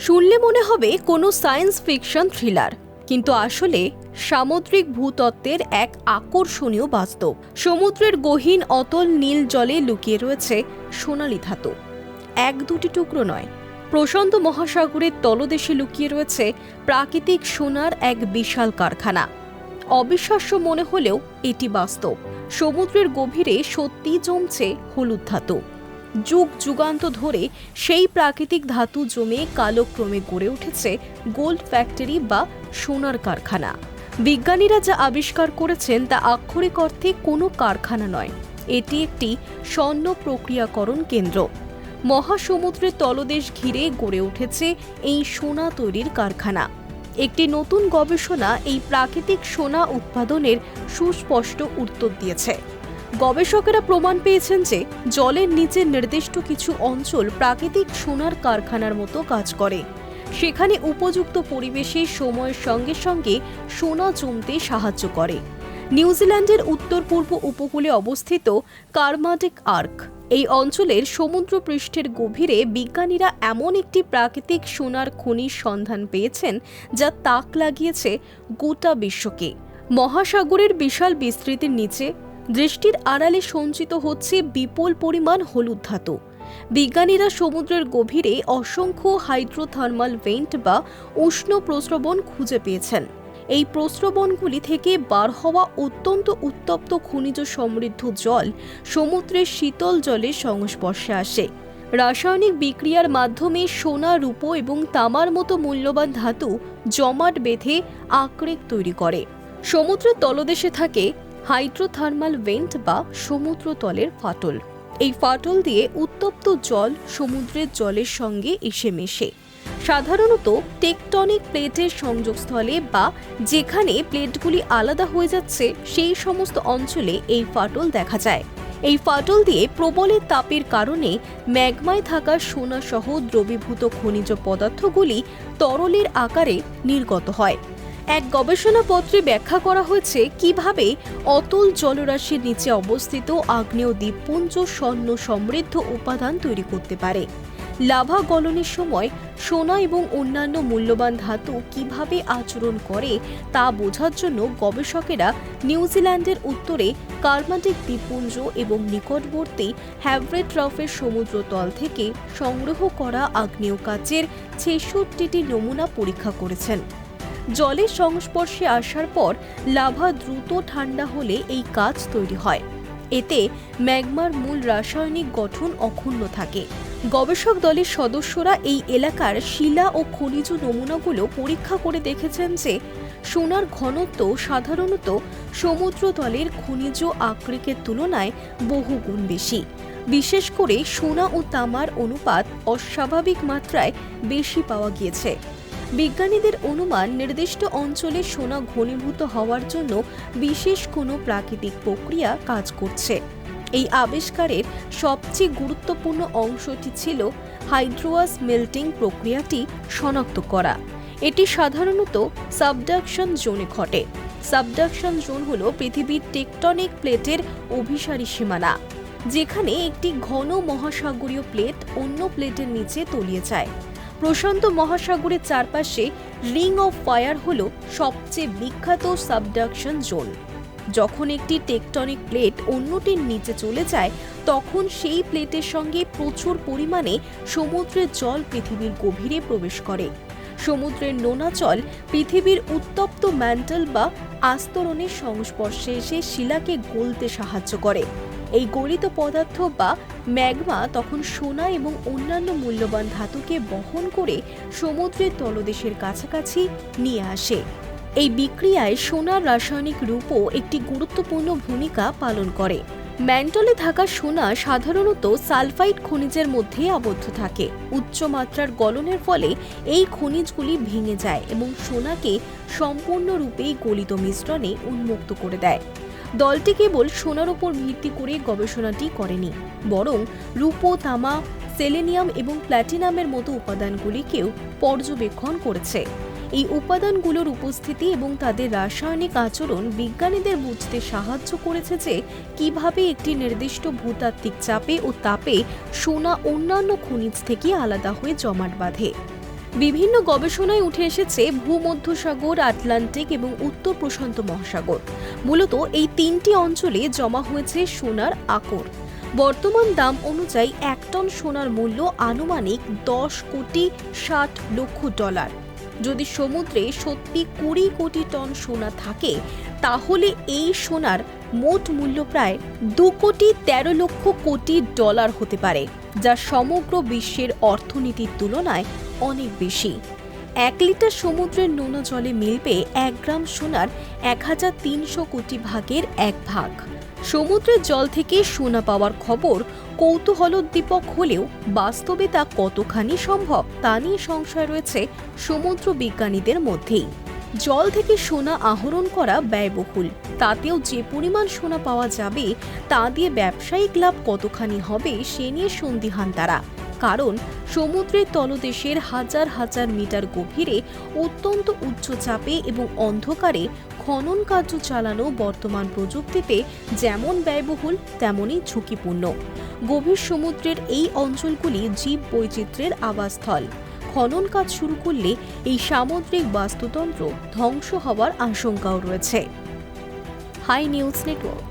শুনলে মনে হবে কোনো সায়েন্স ফিকশন থ্রিলার, কিন্তু আসলে সামুদ্রিক ভূতত্ত্বের এক আকর্ষণীয় বাস্তব। সমুদ্রের গহীন অতল নীল জলে লুকিয়ে রয়েছে সোনালী ধাতু। এক দুটি টুকরো নয়, প্রশান্ত মহাসাগরের তলদেশে লুকিয়ে রয়েছে প্রাকৃতিক সোনার এক বিশাল কারখানা। অবিশ্বাস্য মনে হলেও এটি বাস্তব। সমুদ্রের গভীরে সত্যিই জমছে হলুদ ধাতু। যুগ যুগান্ত ধরে সেই প্রাকৃতিক ধাতু জমে কালক্রমে গড়ে উঠেছে গোল্ড ফ্যাক্টরি বা সোনার কারখানা। বিজ্ঞানীরা যা আবিষ্কার করেছেন তা আক্ষরিক অর্থে কোনো কারখানা নয়, এটি একটি স্বর্ণ প্রক্রিয়াকরণ কেন্দ্র। মহাসমুদ্রের তলদেশ ঘিরে গড়ে উঠেছে এই সোনা তৈরির কারখানা। একটি নতুন গবেষণা এই প্রাকৃতিক সোনা উৎপাদনের সুস্পষ্ট উত্তর দিয়েছে। গবেষকেরা প্রমাণ পেয়েছেন যে জলের নিচে নির্দিষ্ট কিছু অঞ্চল প্রাকৃতিক সোনার কারখানার মতো কাজ করে। সেখানে উপযুক্ত পরিবেশে সময়ের সঙ্গে সঙ্গে সোনা জমতে সাহায্য করে। নিউজিল্যান্ডের উত্তর পূর্ব উপকূলে অবস্থিত কারমাডিক আর্ক এই অঞ্চলের সমুদ্রপৃষ্ঠের গভীরে বিজ্ঞানীরা এমন একটি প্রাকৃতিক সোনার খনির সন্ধান পেয়েছেন যা তাক লাগিয়েছে গোটা বিশ্বকে। মহাসাগরের বিশাল বিস্তৃতির নিচে দৃষ্টির আড়ালে সঞ্চিত হচ্ছে বিপুল পরিমাণ হলুদ ধাতু। বিজ্ঞানীরা সমুদ্রের গভীরে অসংখ্য হাইড্রোথার্মাল ভেন্ট বা উষ্ণ প্রস্রবণ খুঁজে পেয়েছেন। এই প্রস্রবণগুলি থেকে বার হওয়া অত্যন্ত উত্তপ্ত খনিজ সমৃদ্ধ জল সমুদ্রের শীতল জলের সংস্পর্শে আসে। রাসায়নিক বিক্রিয়ার মাধ্যমে সোনা, রূপো এবং তামার মতো মূল্যবান ধাতু জমাট বেঁধে আকরিক তৈরি করে। সমুদ্রের তলদেশে থাকে হাইড্রোথার্মাল ভেন্ট বা সমুদ্র তলের ফাটল। এই ফাটল দিয়ে উত্তপ্ত জল সমুদ্রের জলের সঙ্গে এসে মেশে। সাধারণত টেকটনিক প্লেটের সংযোগস্থলে বা যেখানে প্লেটগুলি আলাদা হয়ে যাচ্ছে সেই সমস্ত অঞ্চলে এই ফাটল দেখা যায়। এই ফাটল দিয়ে প্রবলের তাপের কারণে ম্যাগমায় থাকা সোনা সহ দ্রবীভূত খনিজ পদার্থগুলি তরলের আকারে নির্গত হয়। এক গবেষণাপত্রে ব্যাখ্যা করা হয়েছে কিভাবে অতল জলরাশির নিচে অবস্থিত আগ্নেয় দ্বীপপুঞ্জ স্বর্ণ সমৃদ্ধ উপাদান তৈরি করতে পারে। লাভা গলনের সময় সোনা এবং অন্যান্য মূল্যবান ধাতু কিভাবে আচরণ করে তা বোঝার জন্য গবেষকেরা নিউজিল্যান্ডের উত্তরে কারমাডিক দ্বীপপুঞ্জ এবং নিকটবর্তী হ্যাভরেট ট্রাফের সমুদ্রতল থেকে সংগ্রহ করা আগ্নেয় কাচের ৬৬টি নমুনা পরীক্ষা করেছেন। জলের সংস্পর্শে আসার পর লাভা দ্রুত ঠান্ডা হলে এই কাচ তৈরি হয়। এতে ম্যাগমার মূল রাসায়নিক গঠন অক্ষুণ্ণ থাকে। গবেষক দলের সদস্যরা এই এলাকার শিলা ও খনিজ নমুনাগুলো পরীক্ষা করে দেখেছেন যে সোনার ঘনত্ব সাধারণত সমুদ্রতলের খনিজ আকরিকের তুলনায় বহুগুণ বেশি। বিশেষ করে সোনা ও তামার অনুপাত অস্বাভাবিক মাত্রায় বেশি পাওয়া গিয়েছে। বিজ্ঞানীদের অনুমান নির্দিষ্ট অঞ্চলে সোনা ঘনীভূত হওয়ার জন্য বিশেষ কোনো প্রাকৃতিক প্রক্রিয়া কাজ করছে। এই আবিষ্কারের সবচেয়ে গুরুত্বপূর্ণ অংশটি ছিল হাইড্রোয়াস মেল্টিং প্রক্রিয়াটি শনাক্ত করা। এটি সাধারণত সাবডাকশন জোনে ঘটে। সাবডাকশন জোন হল পৃথিবীর টেকটনিক প্লেটের অভিসারী সীমানা, যেখানে একটি ঘন মহাসাগরীয় প্লেট অন্য প্লেটের নিচে তলিয়ে যায়। প্রশান্ত মহাসাগরের চারপাশে রিং অফ ফায়ার হল সবচেয়ে বিখ্যাত সাবডাকশন জোন। যখন একটি টেকটনিক প্লেট অন্যটির নিচে চলে যায় তখন সেই প্লেটের সঙ্গে প্রচুর পরিমাণে সমুদ্রের জল পৃথিবীর গভীরে প্রবেশ করে। সমুদ্রের নোনা জল পৃথিবীর উত্তপ্ত ম্যান্টল বা আস্তরণের সংস্পর্শে এসে শিলাকে গলতে সাহায্য করে। এই গলিত পদার্থ বা ম্যাগমা তখন সোনা এবং অন্যান্য মূল্যবান ধাতুকে বহন করে সমুদ্রের তলদেশের কাছাকাছি নিয়ে আসে। এই বিক্রিয়ায় সোনার রাসায়নিক রূপও একটি গুরুত্বপূর্ণ ভূমিকা পালন করে। ম্যান্টলে থাকা সোনা সাধারণত সালফাইড খনিজের মধ্যে আবদ্ধ থাকে। উচ্চ মাত্রার গলনের ফলে এই খনিজগুলি ভেঙে যায় এবং সোনাকে সম্পূর্ণরূপেই গলিত মিশ্রণে উন্মুক্ত করে দেয়। দলটি কেবল সোনার উপর ভিত্তি করে গবেষণাটি করেনি, বরং রূপো, তামা, সেলেনিয়াম এবং প্ল্যাটিনামের মতো উপাদানগুলিকেও পর্যবেক্ষণ করেছে। এই উপাদানগুলোর উপস্থিতি এবং তাদের রাসায়নিক আচরণ বিজ্ঞানীদের বুঝতে সাহায্য করেছে যে কিভাবে একটি নির্দিষ্ট ভূতাত্ত্বিক চাপে ও তাপে সোনা অন্যান্য খনিজ থেকে আলাদা হয়ে জমাট বাঁধে। বিভিন্ন গবেষণায় উঠে এসেছে ভূমধ্যসাগর, আটলান্টিক এবং উত্তর প্রশান্ত মহাসাগর। মূলত এই তিনটি অঞ্চলে জমা হয়েছে সোনার আকর। বর্তমান দাম অনুযায়ী 1 টন সোনার মূল্য আনুমানিক $10,60,00,000। যদি সমুদ্রে সত্যি 20 কোটি টন সোনা থাকে, তাহলে এই সোনার মোট মূল্য প্রায় $2,13,00,00,000 হতে পারে, যা সমগ্র বিশ্বের অর্থনীতির তুলনায় অনেক বেশি। 1 লিটার সমুদ্রের নোনা জলে মিলবে 1 গ্রাম সোনার 1300 কোটি ভাগের 1 ভাগ। সমুদ্রের জল থেকে সোনা পাওয়ার খবর কৌতূহলোদ্দীপক হলেও বাস্তবে তা কতখানি সম্ভব তা নিয়ে সংশয় রয়েছে সমুদ্র বিজ্ঞানীদের মধ্যেই। জল থেকে সোনা আহরণ করা ব্যয়বহুল, তাতেও যে পরিমাণ সোনা পাওয়া যাবে তা দিয়ে ব্যবসায়িক লাভ কতখানি হবে সে নিয়ে সন্দিহান তারা। কারণ সমুদ্রের তলদেশের হাজার হাজার মিটার গভীরে অত্যন্ত উচ্চ চাপে এবং অন্ধকারে খনন কার্য চালানো বর্তমান প্রযুক্তিতে যেমন ব্যয়বহুল তেমনই ঝুঁকিপূর্ণ। গভীর সমুদ্রের এই অঞ্চলগুলি জীব বৈচিত্র্যের আবাসস্থল। খনন কাজ শুরু করলে এই সামুদ্রিক বাস্তুতন্ত্র ধ্বংস হওয়ার আশঙ্কাও রয়েছে। Hi news network.